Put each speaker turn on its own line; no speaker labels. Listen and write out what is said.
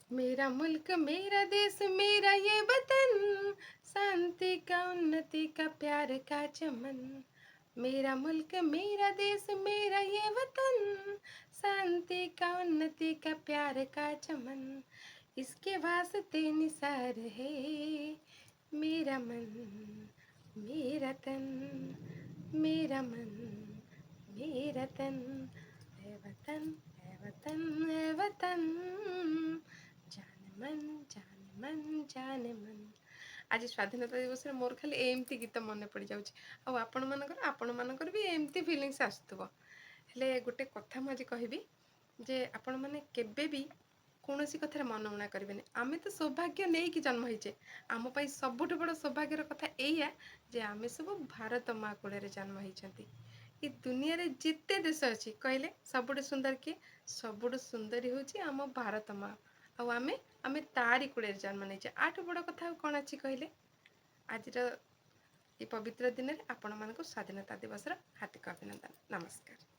मेरा मुल्क मेरा देश मेरा ये वतन, शांति का उन्नति का प्यार का चमन। मेरा मुल्क मेरा देश मेरा ये वतन, शांति का उन्नति का प्यार का चमन। इसके वास्ते निसार है मेरा मन, मेरा तन, मेरा मन, मेरा तन। है वतन, है वतन, है वतन, जाने मन, जाने मन, जाने मन। आज स्वाधीनता दिवस मोर खाली एमती गीत मन पड़ जाऊँ। आपण मानकर भी एमती फिलिंग्स आसुव। हेले गोटे कथा मुझे कहबी जे आपण मैंने केबे भी कौन कथार मनमुना करेंगे। आम तो सौभाग्य नहीं कि जन्म होचे, आम सबुठ बड़ सौभाग्यर कथा या जे आम सब भारत माँ कूल जन्म होती। ये दुनिया रे जिते देश अच्छी कहले सबुठ सुंदर किए, सबुठ सुंदरी हूँ आम भारत माँ। आमे आमे तारी कूल जन्म नहीं। आठ बड़ कथा कौन अच्छी कहले। आज ये पवित्र दिन में आपण मानक स्वाधीनता दिवस हार्दिक अभिनंदन। नमस्कार।